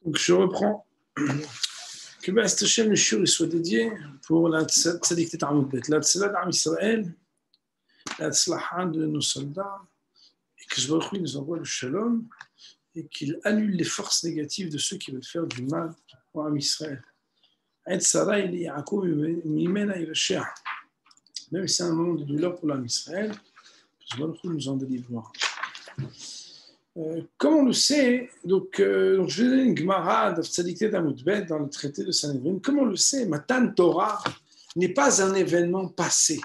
Donc je reprends. Que B'Ezrat Hashem, le shiur soit dédié pour la tzaddik Amud Bet, la tzedaka d'Am Israël, la tzlaha de nos soldats, et que Baruch Hu nous envoie le shalom et qu'il annule les forces négatives de ceux qui veulent faire du mal au Am Israël. Même si c'est un moment de douleur pour l'Am Israël, que Baruch Hu nous en délivrera. Comme on le sait, donc je vais donner une Gemara d'Aftzadiktet Amud Bet dans le traité de Sanhedrin. Comme on le sait, Matan Torah n'est pas un événement passé.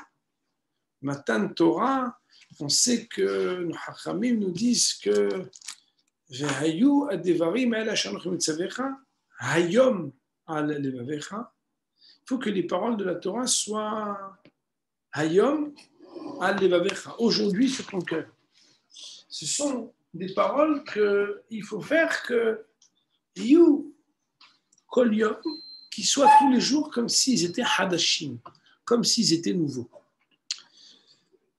Matan Torah, on sait que nos Hachamim nous disent que Vehayu adevarim el asher mitzavecha hayom al levavecha. Il faut que les paroles de la Torah soient hayom al levavecha, aujourd'hui sur ton cœur. Ce sont des paroles qu'il faut faire que you kol yom, qui soient tous les jours comme s'ils étaient hadashim, comme s'ils étaient nouveaux.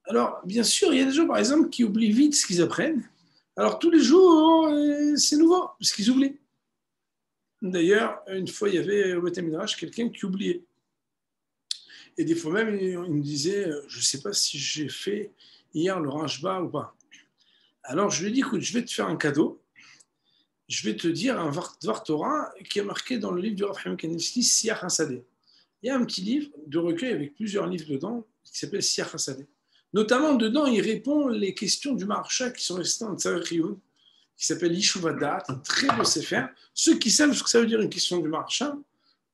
Alors, bien sûr, il y a des gens, par exemple, qui oublient vite ce qu'ils apprennent. Alors, tous les jours, c'est nouveau, parce qu'ils oublient. D'ailleurs, une fois, il y avait au Beth Midrash quelqu'un qui oubliait. Et des fois même, il me disait, je ne sais pas si j'ai fait hier le Rashba ou pas. Alors, je lui ai dit, écoute, je vais te faire un cadeau. Je vais te dire un Dvar Torah qui est marqué dans le livre du Rav Chaim Kanievski, Siach HaSadeh. Il y a un petit livre de recueil avec plusieurs livres dedans qui s'appelle Siach HaSadeh. Notamment, dedans, il répond les questions du Maharsha qui sont restées en Tzarech Iyun, qui s'appelle Yishuvadat, un très beau sefer. Ceux qui savent ce que ça veut dire une question du Maharsha,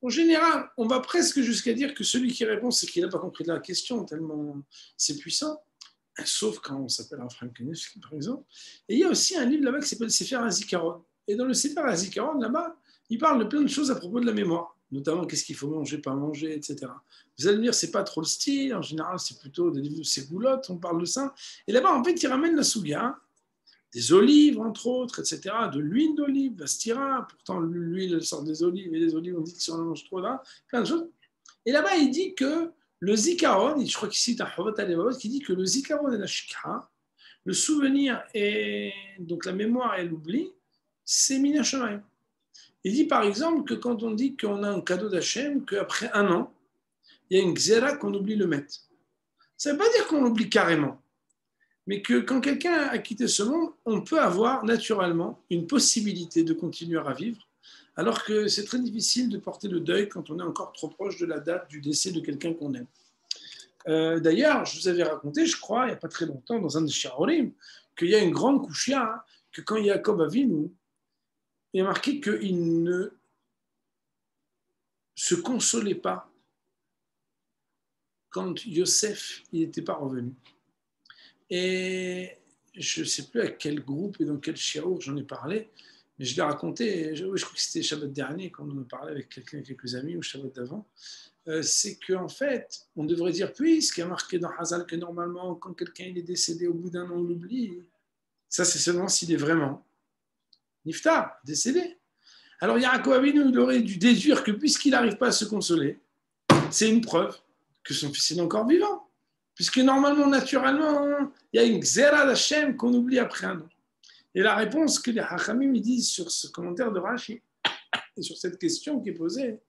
en général, on va presque jusqu'à dire que celui qui répond, c'est qu'il n'a pas compris la question, tellement c'est puissant. Sauf quand on s'appelle Rav Chaim Kanievski, par exemple. Et il y a aussi un livre là-bas qui s'appelle Sefer HaZikaron. Et dans le Sefer HaZikaron, là-bas, il parle de plein de choses à propos de la mémoire, notamment qu'est-ce qu'il faut manger, pas manger, etc. Vous allez me dire, c'est pas trop le style, en général, c'est plutôt des livres de ségoulottes, on parle de ça. Et là-bas, en fait, il ramène la souga, des olives, entre autres, etc., de l'huile d'olive, la stira, pourtant l'huile, elle sort des olives, et les olives, on dit que si on en mange trop là, plein de choses. Et là-bas, il dit que le zikaron, je crois qu'il cite un Chovot HaLevavot qui dit que le zikaron et la shikha, le souvenir et donc la mémoire et l'oubli, c'est min hashamayim. Il dit par exemple que quand on dit qu'on a un cadeau d'Hachem, qu'après un an, il y a une xéra qu'on oublie le mettre. Ça ne veut pas dire qu'on l'oublie carrément, mais que quand quelqu'un a quitté ce monde, on peut avoir naturellement une possibilité de continuer à vivre, alors que c'est très difficile de porter le deuil quand on est encore trop proche de la date du décès de quelqu'un qu'on aime. D'ailleurs, je vous avais raconté, je crois, il n'y a pas très longtemps, dans un des Shiurim, qu'il y a une grande kouchia, hein, que quand Yaakov Avinu, il y a marqué qu'il ne se consolait pas quand Yosef n'était pas revenu. Et je ne sais plus à quel groupe et dans quel shiur j'en ai parlé, mais je l'ai raconté, je crois que c'était Shabbat dernier quand on en parlait avec quelques amis, ou Shabbat d'avant, c'est qu'en fait, on devrait dire, puisqu'il y a marqué dans Hazal que normalement, quand quelqu'un est décédé au bout d'un an, on l'oublie, ça c'est seulement s'il est vraiment niftar, décédé. Alors Yaakov Avinu, il aurait dû déduire que puisqu'il n'arrive pas à se consoler, c'est une preuve que son fils est encore vivant. Puisque normalement, naturellement, il y a une xéra d'Hachem qu'on oublie après un an. Et la réponse que les Hachamim disent sur ce commentaire de Rashi, et sur cette question qui est posée,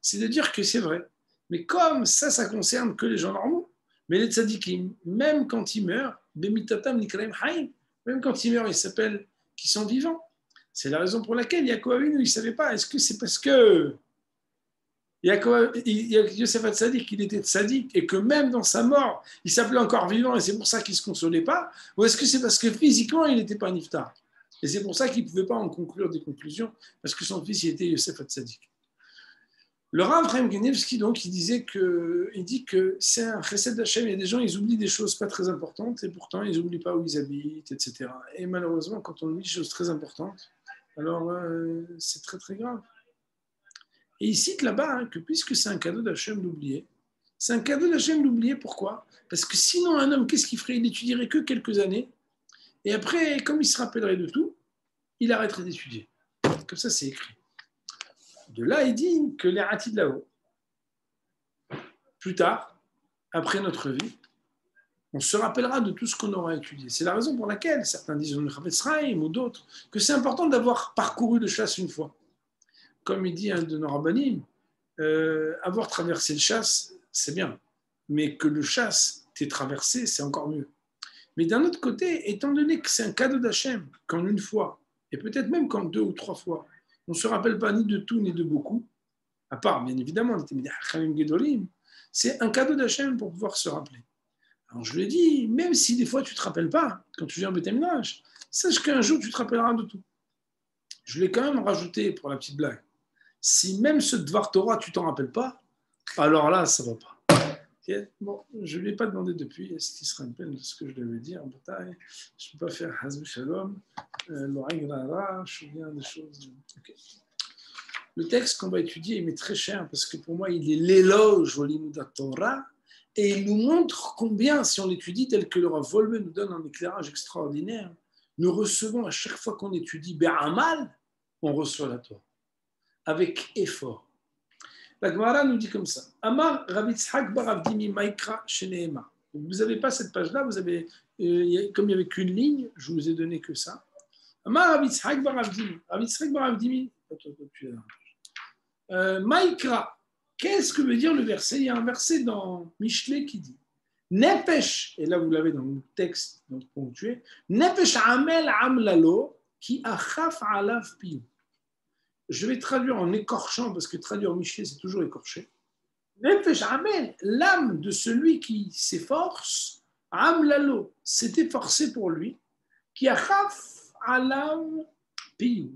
c'est de dire que c'est vrai. Mais comme ça concerne que les gens normaux, mais les tzadikim, même quand ils meurent, bemitatam nikraim haim, même quand ils meurent, ils s'appellent qu'ils sont vivants. C'est la raison pour laquelle Yaakov Avinu, il ne savait pas. Est-ce que c'est parce que Yosef HaTzadik, il était tzaddik, et que même dans sa mort, il s'appelait encore vivant, et c'est pour ça qu'il ne se consolait pas? Ou est-ce que c'est parce que physiquement, il n'était pas niftar? Et c'est pour ça qu'il ne pouvait pas en conclure des conclusions, parce que son fils, il était Yosef HaTzadik. Le Rav Chaim Kanievski, donc, il dit que c'est un chesed d'Hachem. Il y a des gens, ils oublient des choses pas très importantes, et pourtant, ils n'oublient pas où ils habitent, etc. Et malheureusement, quand on oublie des choses très importantes, alors c'est très, très grave. Et il cite là-bas que puisque c'est un cadeau d'Hachem d'oublier, c'est un cadeau d'Hachem d'oublier, pourquoi? Parce que sinon, un homme, qu'est-ce qu'il ferait? Il n'étudierait que quelques années, et après, comme il se rappellerait de tout, il arrêterait d'étudier. Comme ça, c'est écrit. De là, il dit que les ratis de là-haut, plus tard, après notre vie, on se rappellera de tout ce qu'on aura étudié. C'est la raison pour laquelle certains disent, ou d'autres, que c'est important d'avoir parcouru le chasse une fois. comme il dit un de nos rabbinim, avoir traversé le chasse, c'est bien. Mais que le chasse t'ait traversé, c'est encore mieux. Mais d'un autre côté, étant donné que c'est un cadeau d'Hachem, qu'en une fois, et peut-être même qu'en 2 ou 3 fois, on ne se rappelle pas ni de tout ni de beaucoup, à part, bien évidemment, c'est un cadeau d'Hachem pour pouvoir se rappeler. Alors je le dis, même si des fois tu ne te rappelles pas, quand tu viens en Beth Midrash, sache qu'un jour tu te rappelleras de tout. Je l'ai quand même rajouté pour la petite blague. Si même ce Dvar Torah, tu t'en rappelles pas, alors là, ça ne va pas. Okay. Bon, je ne lui ai pas demandé depuis, est-ce qu'il se rappelle de ce que je devais dire en bataille. Je ne peux pas faire Hazou Shalom, l'oreille rara, je me souviens des choses. Okay. Le texte qu'on va étudier, il m'est très cher parce que pour moi, il est l'éloge au Limoudat Torah et il nous montre combien, si on l'étudie tel que le Rav Wolbe nous donne un éclairage extraordinaire, nous recevons à chaque fois qu'on étudie Be'amal, on reçoit la Torah avec effort. La Gemara nous dit comme ça. Amar Rabbi Tzhak bar Avdimi Maikra Sheneema. Vous n'avez pas cette page-là, vous avez, comme il n'y avait qu'une ligne, je vous ai donné que ça. Amar Rabbi Tzhak bar Avdimi. Rabbi Tzhak bar Avdimi. Maikra. Qu'est-ce que veut dire le verset? Il y a un verset dans Mishlei qui dit Nefesh, et là vous l'avez dans le texte donc ponctué, Nefesh amel amlalo ki achaf alav piyu. Je vais traduire en écorchant, parce que traduire Michelet, c'est toujours écorché. Nefesh amel, l'âme de celui qui s'efforce, amlalo, s'est efforcé pour lui, qui achaf alav piyu,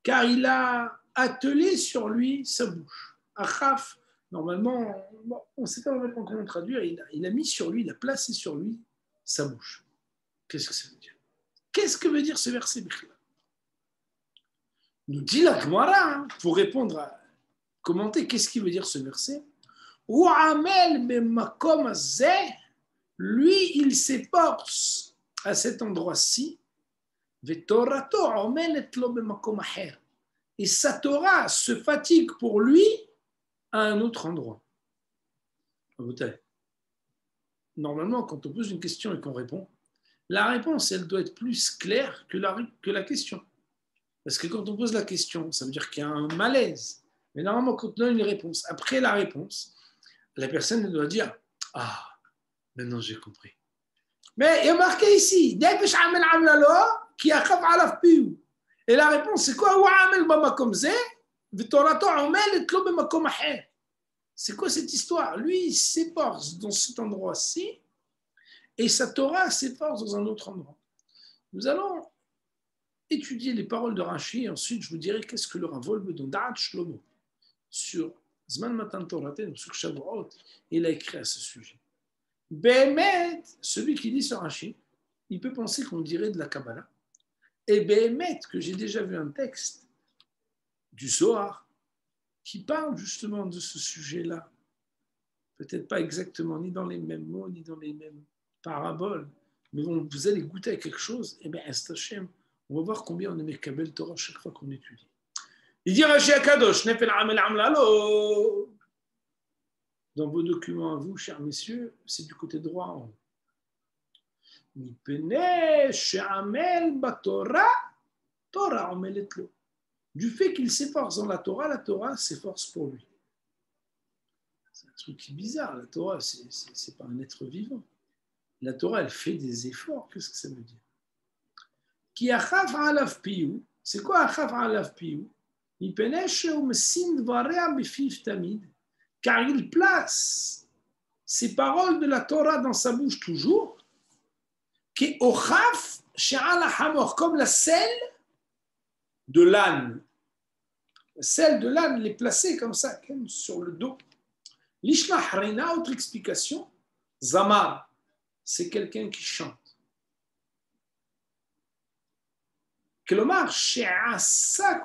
car il a attelé sur lui sa bouche. Achaf, normalement, on ne sait pas vraiment comment traduire, il a mis sur lui, il a placé sur lui sa bouche. Qu'est-ce que ça veut dire? Qu'est-ce que veut dire ce verset, Bichla? Nous dit la Gemara, pour répondre à commenter qu'est-ce qui veut dire ce verset. Lui, il s'efforce à cet endroit-ci, et sa Torah se fatigue pour lui à un autre endroit. Normalement, quand on pose une question et qu'on répond, la réponse, elle doit être plus claire que la question. Parce que quand on pose la question, ça veut dire qu'il y a un malaise. Mais normalement, quand on donne une réponse, après la réponse, la personne doit dire « Ah, maintenant j'ai compris. » Mais il y a marqué ici « Et la réponse, c'est quoi? C'est quoi cette histoire? Lui, il s'efforce dans cet endroit-ci et sa Torah s'efforce dans un autre endroit. Nous allons étudier les paroles de Rashi et ensuite je vous dirai qu'est-ce que le Rav Wolbe dans Da'at Shlomo sur Zman Matan Toraten, sur Shavuot, il a écrit à ce sujet. Behemet, celui qui lit ce Rashi, il peut penser qu'on dirait de la Kabbalah. Et Behemet, que j'ai déjà vu un texte du Zohar qui parle justement de ce sujet-là. Peut-être pas exactement, ni dans les mêmes mots, ni dans les mêmes paraboles, mais bon, vous allez goûter à quelque chose, et bien, Estachem, on va voir combien on aimait Kabel Torah chaque fois qu'on étudie. Il dit Rashi Akadosh, Nefel Amel Amlalo. Dans vos documents à vous, chers messieurs, c'est du côté droit en haut. Mipene She'amel Batorah, Torah Omeletlo. Du fait qu'il s'efforce dans la Torah s'efforce pour lui. C'est un truc qui est bizarre, la Torah, c'est pas un être vivant. La Torah, elle fait des efforts, qu'est-ce que ça veut dire? Qui achaf alav piyu, c'est quoi achaf alav piyu? Car il place ces paroles de la Torah dans sa bouche toujours, qui ochaf she'ala hamor, comme la selle de l'âne. La selle de l'âne, elle est placée comme ça, comme sur le dos. L'ishma harina, autre explication, zamar, c'est quelqu'un qui chante. כלומר, שעסק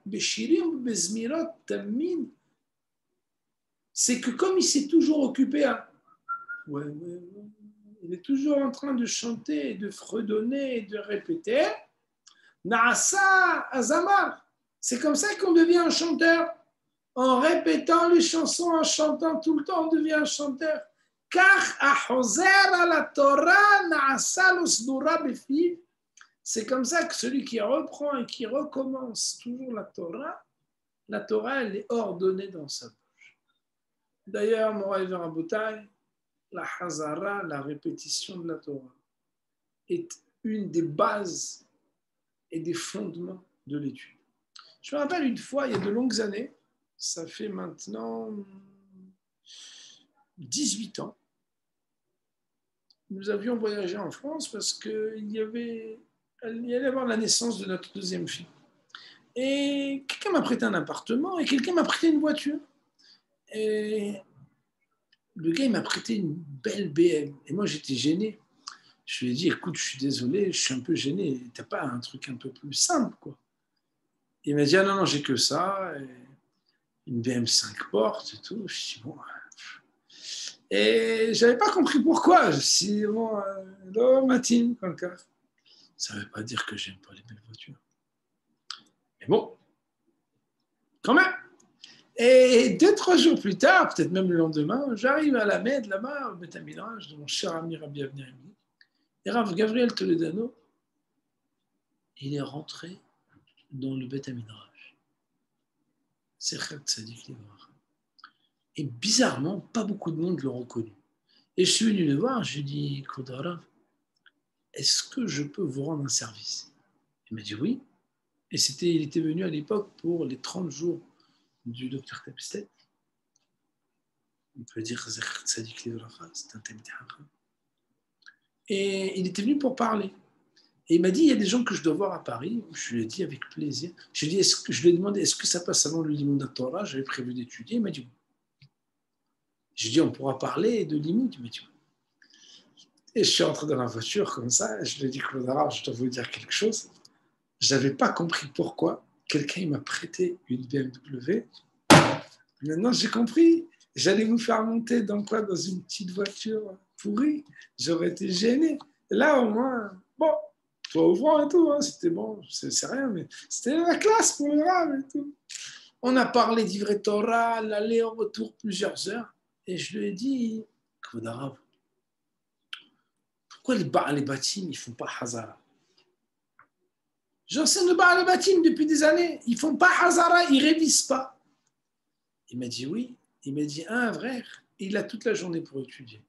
בשירים ובזמירות תמיד, c'est que comme il s'est toujours occupé à... il est toujours en train de chanter, de fredonner, de répéter, Naasa Azamar, c'est comme ça qu'on devient un chanteur. En répétant les chansons, en chantant tout le temps, on devient un chanteur. Car ahozer à la Torah Naasa l'osdura befiv. C'est comme ça que celui qui reprend et qui recommence toujours la Torah, La Torah, elle est ordonnée dans sa bouche. D'ailleurs, Moraï Verabotai, la Hazara, la répétition de la Torah, est une des bases et des fondements de l'étude. Je me rappelle une fois, il y a de longues années, ça fait maintenant 18 ans, nous avions voyagé en France parce qu'il y allait avoir la naissance de notre deuxième fille. Et quelqu'un m'a prêté un appartement et quelqu'un m'a prêté une voiture. Et le gars, il m'a prêté une belle BM. Et moi, j'étais gêné. Je lui ai dit, écoute, je suis désolé, je suis un peu gêné. T'as pas un truc un peu plus simple, quoi. Il m'a dit, ah non, non, j'ai que ça. Et une BM 5 portes et tout. Je suis dit, bon. Et je n'avais pas compris pourquoi. Je me suis dit, bon, Matine, encore. Ça ne veut pas dire que j'aime pas les belles voitures. Mais bon, quand même. Et 2-3 jours plus tard, peut-être même le lendemain, j'arrive à la Med, là-bas, au Beth Midrash, de mon cher ami Rabbi Avner Emli. Et Rav Gabriel Toledano, il est rentré dans le Beth Midrash. C'est Chag Tzadik Livracha. Et bizarrement, pas beaucoup de monde l'ont reconnu. Et je suis venu le voir, je lui ai dit, Kodarav, est-ce que je peux vous rendre un service? Il m'a dit oui. Et il était venu à l'époque pour les 30 jours du docteur Tepstead. On peut dire Tzadik Livracha, c'est un Talmidei Chacham. Et il était venu pour parler. Et il m'a dit, il y a des gens que je dois voir à Paris. Je lui ai dit avec plaisir. Je lui ai demandé, est-ce que ça passe avant le Limoud de Torah? J'avais prévu d'étudier. Il m'a dit oui. Je lui ai dit, on pourra parler de Limoud? Il m'a dit oui. Et je suis rentré dans la voiture comme ça. Et je lui ai dit, Claude Harard, je dois vous dire quelque chose. Je n'avais pas compris pourquoi quelqu'un m'a prêté une BMW. Maintenant, j'ai compris. J'allais vous faire monter dans quoi? Dans une petite voiture pourrie. J'aurais été gêné. Et là, au moins, bon, toi ouvrant et tout, hein, c'était bon, c'est rien, mais c'était la classe pour le rave et tout. On a parlé d'Ivret Torah, l'aller au retour plusieurs heures. Et je lui ai dit, Kvod Harav, pourquoi les Batim, ils ne font pas Hazara? J'enseigne le Baal Batim depuis des années. Ils ne font pas Hazara, ils ne révisent pas. Il m'a dit oui. Il m'a dit, vrai, il a toute la journée pour étudier.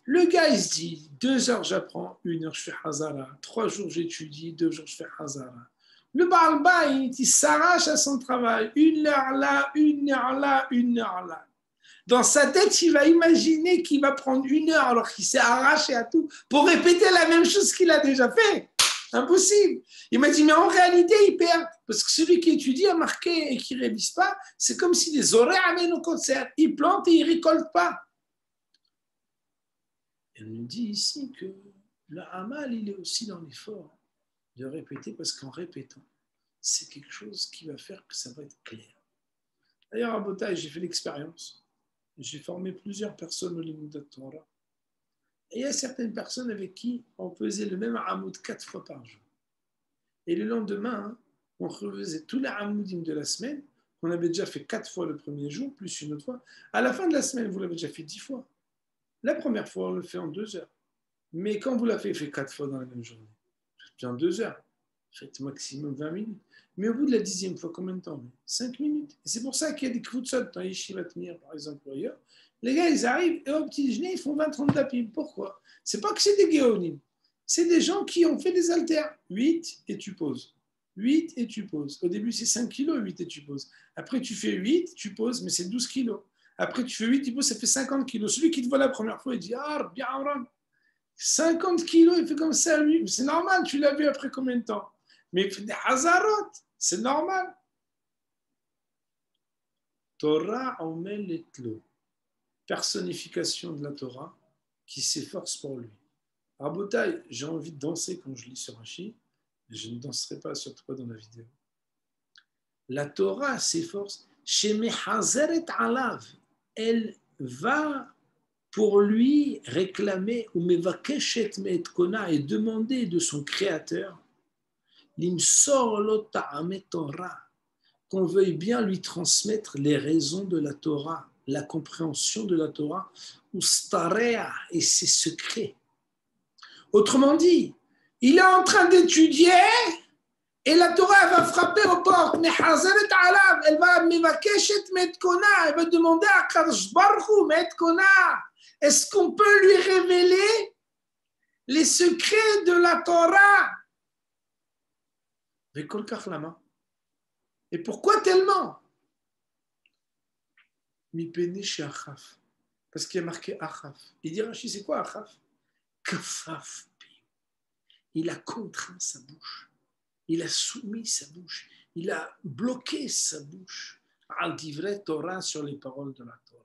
Le gars, il se dit, 2 heures j'apprends, 1 heure je fais Hazara, 3 jours j'étudie, 2 jours je fais Hazara. Le Baal Baït, il s'arrache à son travail, 1 heure là, 1 heure là, 1 heure là. Dans sa tête, il va imaginer qu'il va prendre 1 heure alors qu'il s'est arraché à tout pour répéter la même chose qu'il a déjà fait. Impossible. Il m'a dit, mais en réalité, il perd. Parce que celui qui étudie a marqué et qui ne révise pas, c'est comme si les oreilles amènent au concert. Il plante et il ne récolte pas. Et on nous dit ici que le Hamal, il est aussi dans l'effort de répéter, parce qu'en répétant, c'est quelque chose qui va faire que ça va être clair. D'ailleurs, à Botaï, j'ai fait l'expérience. J'ai formé plusieurs personnes au Limoud de Torah. Et il y a certaines personnes avec qui on faisait le même Hamoud 4 fois par jour. Et le lendemain, on refaisait tous les Hamoudim de la semaine, qu'on avait déjà fait 4 fois le premier jour, plus une autre fois. À la fin de la semaine, vous l'avez déjà fait 10 fois. La première fois, on le fait en 2 heures. Mais quand vous l'avez fait 4 fois dans la même journée, faites en 2 heures. Faites maximum 20 minutes. Mais au bout de la 10e fois, combien de temps? 5 minutes. Et c'est pour ça qu'il y a des kvutzot dans Yeshivat Mir, par exemple, ou ailleurs. Les gars, ils arrivent et au petit déjeuner, ils font 20-30 dapim. Pourquoi? C'est pas que c'est des géonim. C'est des gens qui ont fait des haltères. 8 et tu poses. 8 et tu poses. Au début, c'est 5 kilos, 8 et tu poses. Après, tu fais 8, tu poses, mais c'est 12 kilos. Après, tu fais 8, tu poses, ça fait 50 kilos. Celui qui te voit la première fois, il dit, ah, bien, 50 kilos, il fait comme ça, lui. C'est normal, tu l'as vu après combien de temps? Mais il fait des hazarot, c'est normal. Torah omel etlo, personnification de la Torah qui s'efforce pour lui. Rabotai, j'ai envie de danser quand je lis sur Rashi, mais je ne danserai pas, surtout pas dans la vidéo. La Torah s'efforce, shemechazeret alav, elle va pour lui réclamer ou mevakeshet me'etkona et demander de son créateur l'imsor lo ta'ame Torah, qu'on veuille bien lui transmettre les raisons de la Torah, la compréhension de la Torah, ou starea et ses secrets. Autrement dit, il est en train d'étudier Et la Torah elle va frapper aux portes, mais Hazaret Alav, elle va Mevakeshet Metkona, elle va demander à Kadosh Baruch Hu Metkona, est-ce qu'on peut lui révéler les secrets de la Torah? Vekol Kach Lama. Et pourquoi tellement? Mipene chez Achaf. Parce qu'il y a marqué Achaf. Il dit Rashi, c'est quoi Achaf? Kafaf. Il a contraint sa bouche. Il a soumis sa bouche. Il a bloqué sa bouche. Al divrei Torah, sur les paroles de la Torah.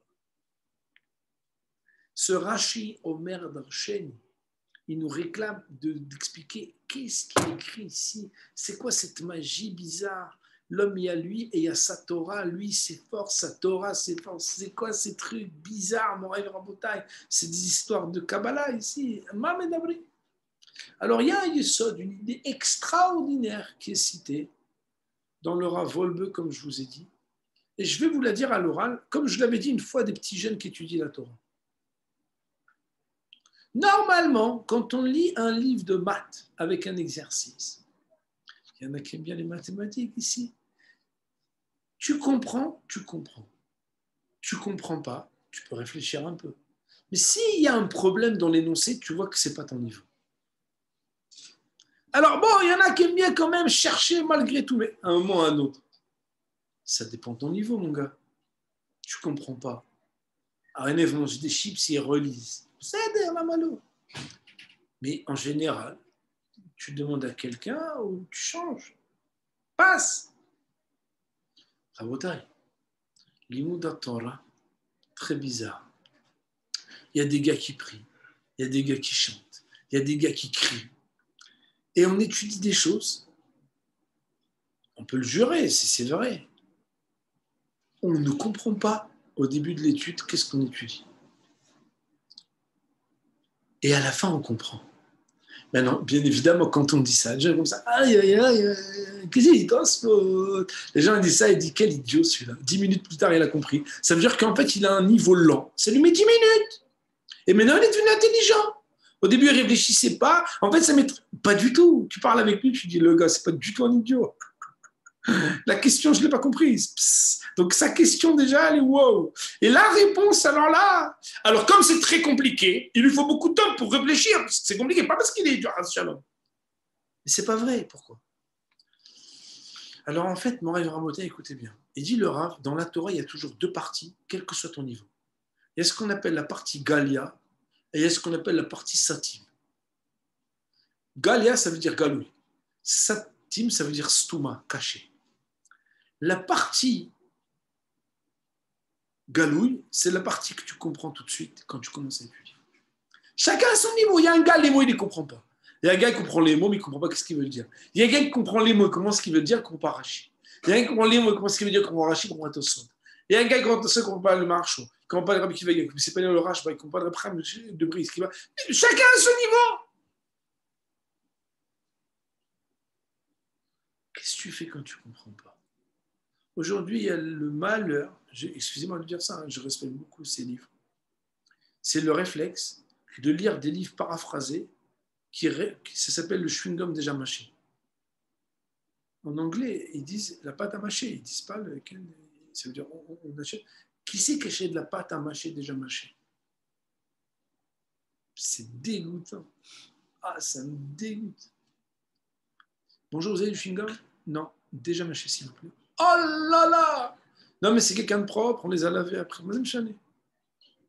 Ce Rashi, Omer Darsheni, il nous réclame d'expliquer qu'est-ce qu'il écrit ici. C'est quoi cette magie bizarre? L'homme, il y a lui et il y a sa Torah. Lui, c'est fort, sa Torah, c'est fort. C'est quoi ces trucs bizarres, mon rêve Rabotai? C'est des histoires de Kabbalah ici. Mamedabri. Alors, il y a un yesod, une idée extraordinaire qui est citée dans le Rav Wolbe, comme je vous ai dit. Et je vais vous la dire à l'oral, comme je l'avais dit une fois des petits jeunes qui étudient la Torah. Normalement, quand on lit un livre de maths avec un exercice, il y en a qui aiment bien les mathématiques ici, tu comprends, tu comprends. Tu ne comprends pas, tu peux réfléchir un peu. Mais s'il y a un problème dans l'énoncé, tu vois que ce n'est pas ton niveau. Alors bon, il y en a qui aiment bien quand même chercher malgré tout, mais à un moment ou à un autre. Ça dépend de ton niveau, mon gars. Tu ne comprends pas. Un élève mange des chips et ils relisent. C'est la malo. Mais en général, tu demandes à quelqu'un ou tu changes. Passe. Rabotai. L'imouda Torah, très bizarre. Il y a des gars qui prient, il y a des gars qui chantent, il y a des gars qui crient. Et on étudie des choses, on peut le jurer, c'est vrai. On ne comprend pas au début de l'étude qu'est-ce qu'on étudie. Et à la fin, on comprend. Maintenant, bien évidemment, quand on dit ça, les gens comme ça, aïe, aïe, aïe, qu'est-ce qu'il dit? Les gens disent ça, ils disent, quel idiot celui-là. 10 minutes plus tard, il a compris. Ça veut dire qu'en fait, il a un niveau lent. Ça lui met 10 minutes. Et maintenant, il est devenu intelligent. Au début, il ne réfléchissait pas. En fait, ça met pas du tout. Tu parles avec lui, tu dis, le gars, c'est pas du tout un idiot. La question, je ne l'ai pas comprise. Psst. Donc, sa question, déjà, elle est wow. Et la réponse, alors là, alors comme c'est très compliqué, il lui faut beaucoup de temps pour réfléchir. C'est compliqué, pas parce qu'il est idiot, shalom. Mais c'est pas vrai. Pourquoi? Alors, en fait, mon Rav Ramoté, écoutez bien. Il dit, le Rav, dans la Torah, il y a toujours deux parties, quel que soit ton niveau. Il y a ce qu'on appelle la partie Galia et il y a ce qu'on appelle la partie Satim. Galia, ça veut dire Galoui. Satim, ça veut dire Stouma, caché. La partie Galoui, c'est la partie que tu comprends tout de suite quand tu commences à étudier. Chacun à son niveau. Il y a un gars, les mots, il ne les comprend pas. Il y a un gars qui comprend les mots, mais il ne comprend pas ce qu'il veut dire. Il y a un gars qui comprend les mots, il comprend ce qu'il veut dire, il ne comprend pas Rashi. Il y a un gars qui comprend les mots, il comprend ce qu'il veut dire, il comprend Rashi, il comprend Tosfot. Il y a un gars qui comprend Tosfot, il ne comprend pas le Marchou. Il ne comprend pas le Rabbi Kiva, il ne sait pas lire le Rash, il ne comprend pas le Rabbi de Brice. Chacun à son niveau. Qu'est-ce que tu fais quand tu ne comprends pas? Aujourd'hui, il y a le malheur, excusez-moi de dire ça, hein, je respecte beaucoup ces livres, c'est le réflexe de lire des livres paraphrasés ça s'appelle le chewing-gum déjà mâché. En anglais, ils disent la pâte à mâcher, ils ne disent pas lequel, ça veut dire on achète. Qui c'est qui achète de la pâte à mâcher déjà mâchée? C'est dégoûtant. Ah, ça me dégoûte. Bonjour, vous avez du chewing-gum? Non, déjà mâché, s'il vous plaît. Oh là là! Non, mais c'est quelqu'un de propre, on les a lavés après. Madame Chanet,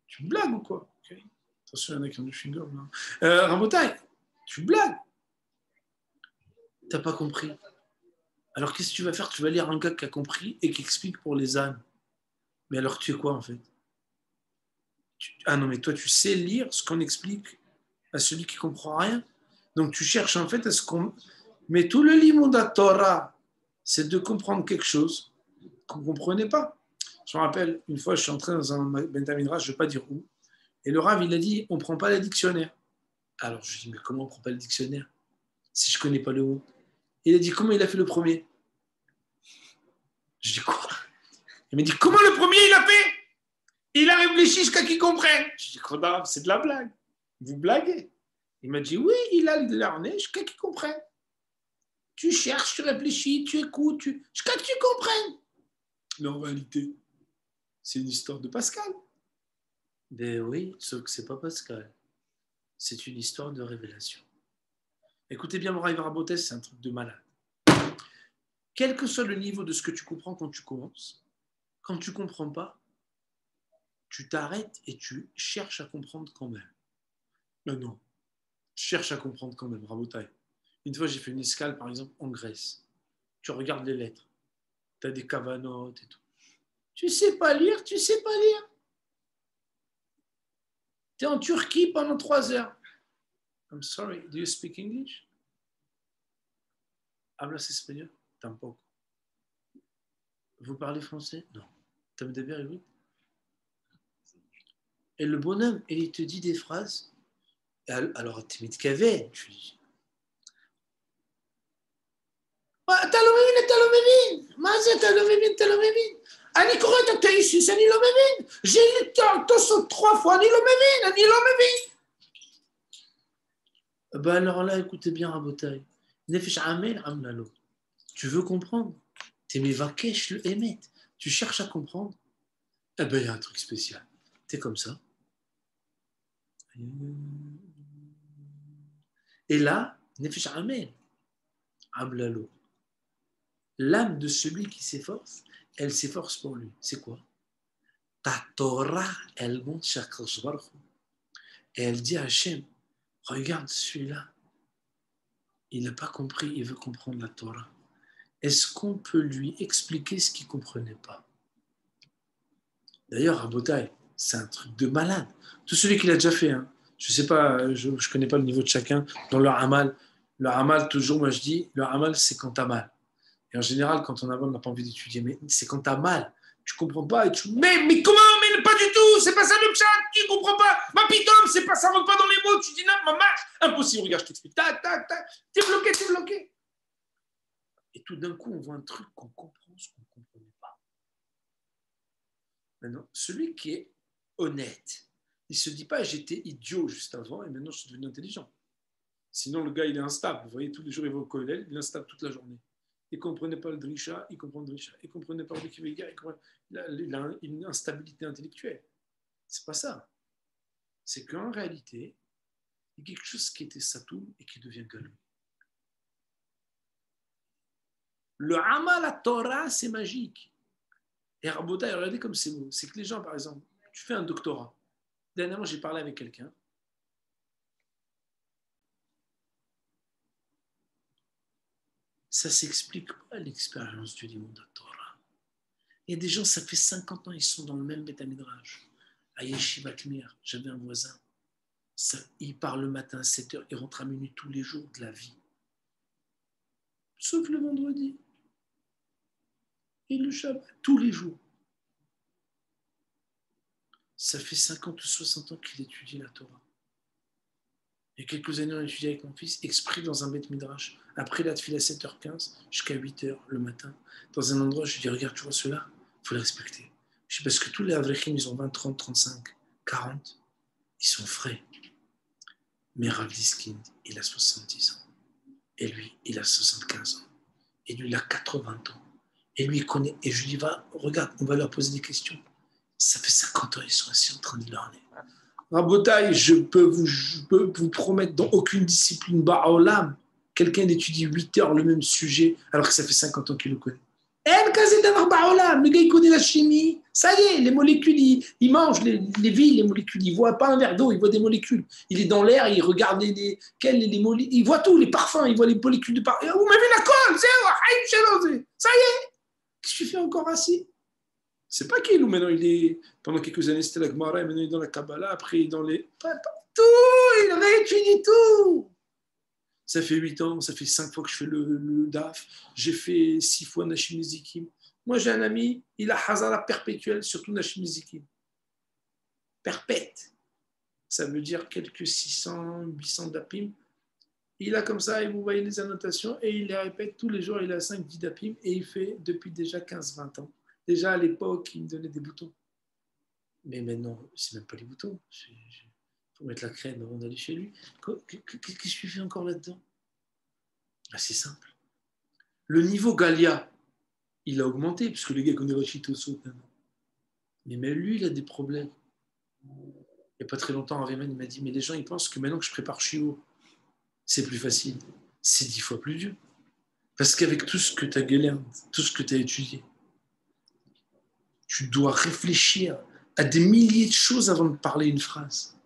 tu blagues ou quoi? Okay. Attention, il y en a qui ont du chewing-gum. Rabotai, tu blagues? T'as pas compris. Alors, qu'est-ce que tu vas faire? Tu vas lire un gars qui a compris et qui explique pour les ânes. Mais alors, tu es quoi, en fait? Ah non, mais toi, tu sais lire ce qu'on explique à celui qui ne comprend rien. Donc, tu cherches, en fait, à ce qu'on... Mais tout le limon Torah, c'est de comprendre quelque chose qu'on ne comprenait pas. Je me rappelle, une fois, je suis entré dans un Bentamidrash, je ne vais pas dire où, et le Rav, il a dit, on ne prend pas le dictionnaire. Alors, je dis, mais comment on ne prend pas le dictionnaire si je ne connais pas le mot? Il a dit, comment il a fait le premier? Je dis, quoi? Il m'a dit, comment le premier il a fait? Il a réfléchi jusqu'à qu'il comprenne. Je dis, Rav, c'est de la blague. Vous blaguez? Il m'a dit, oui, il a le larné jusqu'à qu'il comprenne. Tu cherches, tu réfléchis, tu écoutes, jusqu'à que tu comprennes. Mais en réalité, c'est une histoire de Pascal. Ben oui, sauf que c'est pas Pascal. C'est une histoire de révélation. Écoutez bien, Moraï Varabotes, c'est un truc de malade. Quel que soit le niveau de ce que tu comprends quand tu commences, quand tu comprends pas, tu t'arrêtes et tu cherches à comprendre quand même. Mais non, tu cherches à comprendre quand même, Rabotai. Une fois, j'ai fait une escale, par exemple, en Grèce. Tu regardes les lettres, tu as des cavanotes et tout. Tu sais pas lire, tu sais pas lire. Tu es en Turquie pendant 3 heures. I'm sorry, do you speak English? Hablas espagnol? Tampoco. Vous parlez français? Non. Tamdeber, oui. Et le bonhomme, il te dit des phrases. Alors, tu m'étais je lui dis. אתה לא מבין, אתה לא מבין. מה זה אתה לא מבין, אתה לא מבין? אני קורא את התאיסיס, אני לא מבין. J'ai lu Tosot 3 fois, אני לא מבין, אני לא מבין. Ben alors là, écoutez bien, Rabotai. Nefesh Amel Amlalo. Tu veux comprendre? T'es mes vakesh le émet. Tu cherches à comprendre? Eh ben, il y a un truc spécial. T'es comme ça. Et là, Nefesh Amel Amlalo. L'âme de celui qui s'efforce, elle s'efforce pour lui. C'est quoi? Ta Torah, elle monte chaque jour. Et elle dit à Hachem, regarde celui-là, il n'a pas compris, il veut comprendre la Torah. Est-ce qu'on peut lui expliquer ce qu'il ne comprenait pas? D'ailleurs, Rabotai, c'est un truc de malade. Tout celui qui l'a déjà fait, hein. Je ne sais pas, je ne connais pas le niveau de chacun. Dans le Hamal, toujours, moi je dis, le Hamal, c'est quand tu as mal. Et en général, quand on a mal, on n'a pas envie d'étudier. Mais c'est quand tu as mal. Tu ne comprends pas et tu mais comment? Mais pas du tout, c'est pas ça le chat, tu ne comprends pas. Ma pitom, c'est pas ça, rentre pas dans les mots. Tu dis non, ma marche. Impossible, regarde, je t'explique. Tac, tac, tac. T'es bloqué, t'es bloqué. Et tout d'un coup, on voit un truc qu'on comprend, ce qu'on ne comprenait pas. Maintenant, celui qui est honnête, il ne se dit pas j'étais idiot juste avant et maintenant je suis devenu intelligent. Sinon, le gars, il est instable. Vous voyez, tous les jours, il va au collège, il est instable toute la journée. Il ne comprenait pas le drisha, il comprend le drisha. Il ne comprenait pas le kivéga, il a une instabilité intellectuelle. C'est pas ça. C'est qu'en réalité, il y a quelque chose qui était satoum et qui devient galou. Le Amal à Torah, c'est magique. Et Rabotai, regardez comme c'est beau. C'est que les gens, par exemple, tu fais un doctorat. Dernièrement, j'ai parlé avec quelqu'un. Ça ne s'explique pas l'expérience du Limon de Torah. Il y a des gens, ça fait 50 ans, ils sont dans le même Beth Midrash. À Yeshivat Mir, j'avais un voisin. Ça, il part le matin à 7 heures, il rentre à minuit tous les jours de la vie. Sauf le vendredi. Et le Shabbat, tous les jours. Ça fait 50 ou 60 ans qu'il étudie la Torah. Il y a quelques années, on a étudié avec mon fils, exprès dans un Beth Midrash, après la tefila à 7h15 jusqu'à 8h le matin, dans un endroit, je lui dis, regarde, tu vois ceux-là, il faut les respecter. Je dis, parce que tous les Avrechim, ils ont 20, 30, 35, 40, ils sont frais. Mais Rav Diskin, il a 70 ans. Et lui, il a 75 ans. Et lui, il a 80 ans. Et lui, il connaît. Et je lui dis, va, regarde, on va leur poser des questions. Ça fait 50 ans, ils sont assis en train de learner. Rabotai, je peux vous promettre, dans aucune discipline Ba'olam, quelqu'un d'étudier 8 heures le même sujet, alors que ça fait 50 ans qu'il le connaît. Le gars, il connaît la chimie. Ça y est, les molécules, il mange les vies, les molécules. Il ne voit pas un verre d'eau, il voit des molécules. Il est dans l'air, il regarde les molécules. Il voit tout, les parfums, il voit les molécules de parfum. Vous m'avez la colle, ça y est. Qu'est-ce que tu fais encore assis? C'est pas qu'il, maintenant il est, pendant quelques années c'était la Gemara, maintenant il est dans la Kabbalah, après il est dans les. Tout, il réétudie tout. Ça fait 8 ans, ça fait 5 fois que je fais le DAF, j'ai fait 6 fois Nashim Zikim. Moi j'ai un ami, il a Hazara perpétuelle, surtout Nashim Zikim. Perpète. Ça veut dire quelques 600, 800 dapim. Il a comme ça, et vous voyez les annotations, et il les répète tous les jours, il a 5-10 dapim, et il fait depuis déjà 15-20 ans. Déjà à l'époque, il me donnait des boutons. Mais maintenant, c'est même pas les boutons. Il faut mettre la crème avant d'aller chez lui. Qu'est-ce que tu fais encore là-dedans? C'est simple. Le niveau Galia, il a augmenté, parce que le gars connaît Rachito saute. Mais même lui, il a des problèmes. Il n'y a pas très longtemps, Raviman m'a dit, mais les gens, ils pensent que maintenant que je prépare Chio, c'est plus facile. C'est 10 fois plus dur. Parce qu'avec tout ce que tu as galéré, tout ce que tu as étudié, tu dois réfléchir à des milliers de choses avant de parler une phrase.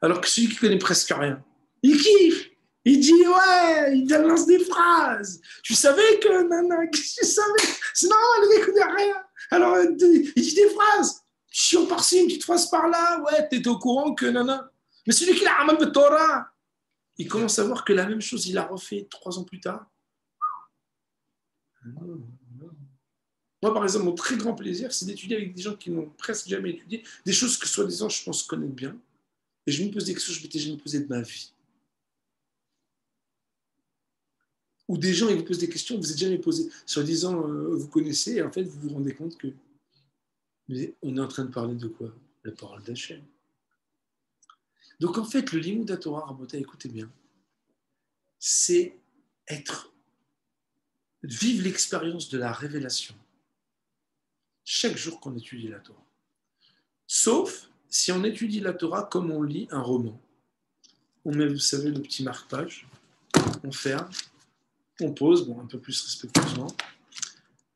Alors que celui qui connaît presque rien, il kiffe. Il dit, ouais, il lance des phrases. Tu savais que, nana, qu'est-ce que tu savais? C'est normal, le gars connaît rien. Alors, il dit des phrases. Chiant par-ci, une petite phrase par-là. Ouais, t'étais au courant que, nana. Mais celui qui l'a Amal de Torah, il commence à voir que la même chose, il l'a refait 3 ans plus tard. Moi, par exemple, mon très grand plaisir, c'est d'étudier avec des gens qui n'ont presque jamais étudié, des choses que, soi-disant, je pense connaître bien. Et je me pose des questions que je m'étais jamais posées de ma vie. Ou des gens, ils vous posent des questions que vous n'êtes jamais posées. Soi-disant, vous connaissez, et en fait, vous vous rendez compte que mais on est en train de parler de quoi? La parole d'Hachem. Donc, en fait, le Limoud à Torah, Rabota, écoutez bien, c'est vivre l'expérience de la révélation chaque jour qu'on étudie la Torah. Sauf si on étudie la Torah comme on lit un roman. On met, vous savez, le petit marque-page, on ferme, on pose, bon, un peu plus respectueusement.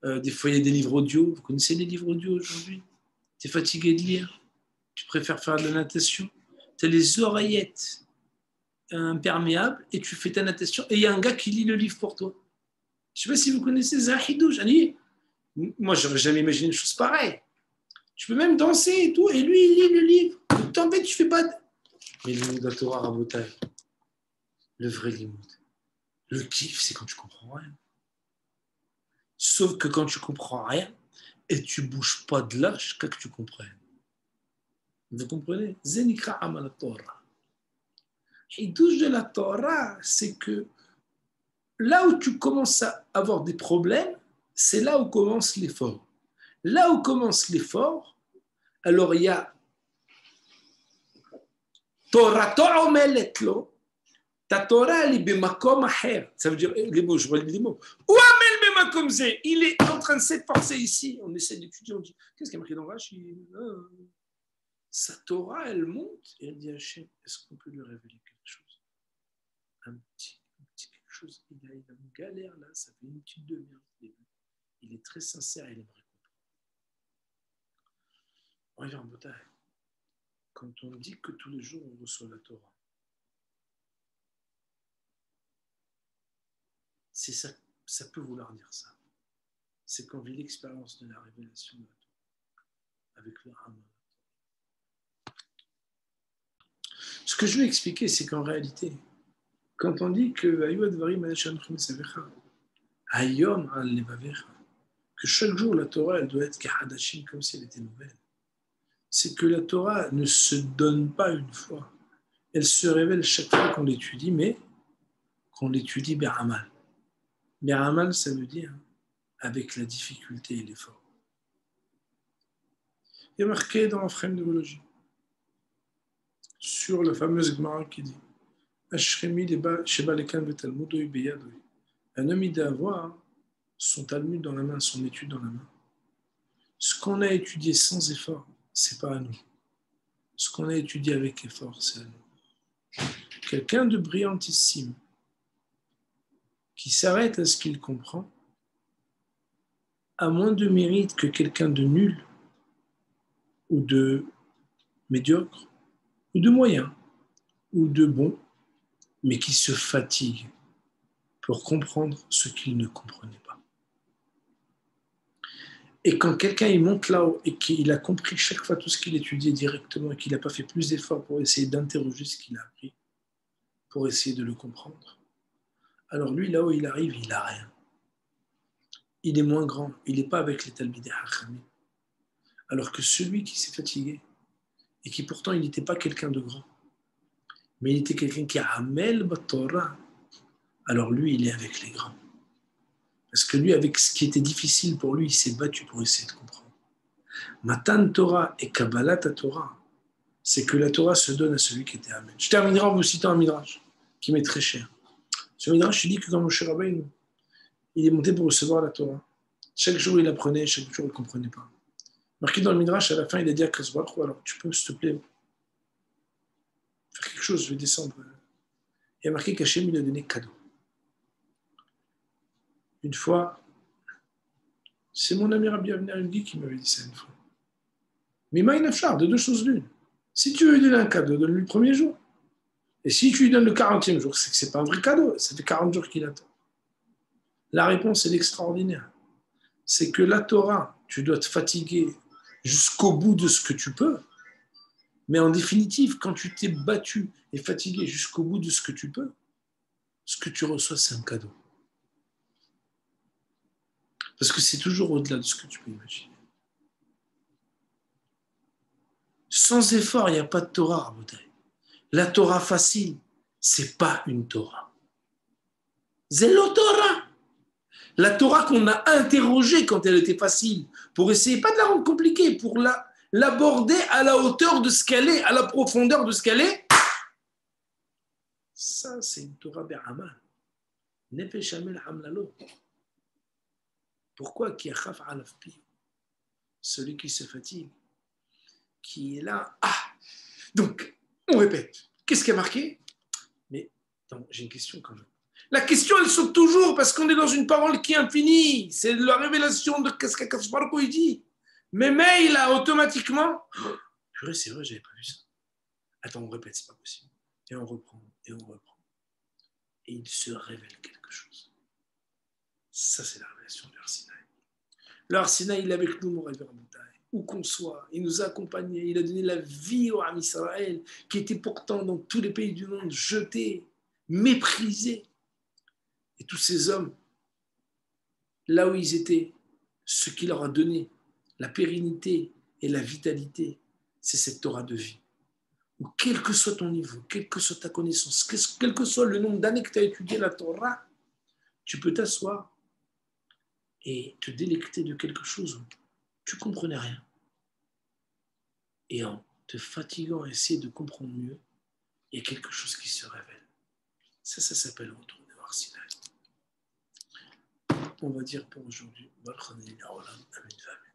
Des fois, il y a des livres audio. Vous connaissez les livres audio aujourd'hui? Tu es fatigué de lire? Tu préfères faire de la natation? Tu as les oreillettes imperméables et tu fais ta natation et il y a un gars qui lit le livre pour toi. Je ne sais pas si vous connaissez Zahidou. Moi, je n'aurais jamais imaginé une chose pareille. Tu peux même danser et tout, et lui, il lit le livre. T'embête, tu fais pas de... Mais le Limoud Torah Rabotai, le vrai Limoud, le kiff, c'est quand tu comprends rien. Sauf que quand tu comprends rien, et tu bouges pas de là jusqu'à que tu comprennes. Vous comprenez? Zenikra Amal Torah. Hidouche de la Torah, c'est que là où tu commences à avoir des problèmes, c'est là où commence l'effort. Là où commence l'effort, alors il y a Torah To'omeletlo, ta Torah elle est bemakom aher. Ça veut dire les mots, je relis les mots. Ou amel bemakom zé, il est en train de s'efforcer ici. On essaie d'étudier, on dit qu'est-ce qu'il y a marqué dans Rashi? Sa Torah elle monte et elle dit Hachem, est-ce qu'on peut lui révéler quelque chose? Un petit quelque chose. Il a une galère là, ça fait une petite demi-heure. Il est très sincère et il aimerait comprendre. Regarde, Botaï, quand on dit que tous les jours on reçoit la Torah, c'est ça, ça peut vouloir dire ça. C'est qu'on vit l'expérience de la révélation de la Torah avec le Haman. Ce que je veux expliquer, c'est qu'en réalité, quand on dit que que chaque jour la Torah elle doit être kahadashim comme si elle était nouvelle, c'est que la Torah ne se donne pas une fois. Elle se révèle chaque fois qu'on l'étudie, mais qu'on l'étudie beramal. Beramal, ça veut dire avec la difficulté et l'effort. Il y a marqué dans la frame d'homologie sur la fameuse Gemara qui dit un homme il doit avoir son Talmud dans la main, son étude dans la main. Ce qu'on a étudié sans effort, c'est pas à nous. Ce qu'on a étudié avec effort, c'est à nous. Quelqu'un de brillantissime qui s'arrête à ce qu'il comprend a moins de mérite que quelqu'un de nul ou de médiocre ou de moyen ou de bon, mais qui se fatigue pour comprendre ce qu'il ne comprenait pas. Et quand quelqu'un il monte là-haut et qu'il a compris chaque fois tout ce qu'il étudiait directement et qu'il n'a pas fait plus d'efforts pour essayer d'interroger ce qu'il a appris, pour essayer de le comprendre, alors lui là-haut il arrive, il n'a rien. Il est moins grand, il n'est pas avec les Talmidei Hachamim. Alors que celui qui s'est fatigué et qui pourtant il n'était pas quelqu'un de grand, mais il était quelqu'un qui a Amel Batorah, alors lui il est avec les grands. Parce que lui, avec ce qui était difficile pour lui, il s'est battu pour essayer de comprendre. Matan Torah et Kabbalat Torah, c'est que la Torah se donne à celui qui était Amen. Je terminerai en vous citant un Midrash qui m'est très cher. Ce Midrash, il dit que quand Moshe Rabbeinu, il est monté pour recevoir la Torah. Chaque jour, il apprenait, chaque jour, il ne comprenait pas. Marqué dans le Midrash, à la fin, il a dit à Kadosh Baruch Hu, alors tu peux, s'il te plaît, faire quelque chose, je vais descendre. Il y a marqué qu'Hachem, il a donné cadeau. Une fois, c'est mon ami Rabbi Avner Yudi qui m'avait dit ça une fois. Mais Maïnafchar, de deux choses l'une. Si tu veux lui donner un cadeau, donne-lui le premier jour. Et si tu lui donnes le 40e jour, c'est que ce n'est pas un vrai cadeau. Ça fait 40 jours qu'il attend. La réponse est extraordinaire. C'est que la Torah, tu dois te fatiguer jusqu'au bout de ce que tu peux. Mais en définitive, quand tu t'es battu et fatigué jusqu'au bout de ce que tu peux, ce que tu reçois, c'est un cadeau. Parce que c'est toujours au-delà de ce que tu peux imaginer. Sans effort, il n'y a pas de Torah, Rabotai. La Torah facile, c'est pas une Torah. C'est la Torah. La Torah qu'on a interrogée quand elle était facile, pour essayer pas de la rendre compliquée, pour l'aborder à la hauteur de ce qu'elle est, à la profondeur de ce qu'elle est. Ça, c'est une Torah Be'amal. Nefesh Hamel Hamlalo. Pourquoi? Qui achaf alaf pi. Celui qui se fatigue, qui est là. Ah! Donc, on répète. Qu'est-ce qui a marqué? Mais, attends, j'ai une question quand même. La question, elle saute toujours parce qu'on est dans une parole qui est infinie. C'est la révélation de ce qu'Akadosh Baruch Hu dit. Mais mail, là, automatiquement. Purée, c'est vrai, j'avais pas vu ça. Attends, on répète, c'est pas possible. Et on reprend, et on reprend. Et il se révèle quelque chose. Ça, c'est la révélation du Har Sinaï. Le Har Sinaï, il est avec nous, mon Rabbi Rabotai. Où qu'on soit, il nous a accompagnés. Il a donné la vie au Ham Israël, qui était pourtant dans tous les pays du monde jeté, méprisé. Et tous ces hommes, là où ils étaient, ce qui leur a donné la pérennité et la vitalité, c'est cette Torah de vie. Où quel que soit ton niveau, quelle que soit ta connaissance, quel que soit le nombre d'années que tu as étudié la Torah, tu peux t'asseoir et te délecter de quelque chose où tu ne comprenais rien. Et en te fatiguant à essayer de comprendre mieux, il y a quelque chose qui se révèle. Ça s'appelle retourner au Har Sinaï. On va dire pour aujourd'hui, Amen.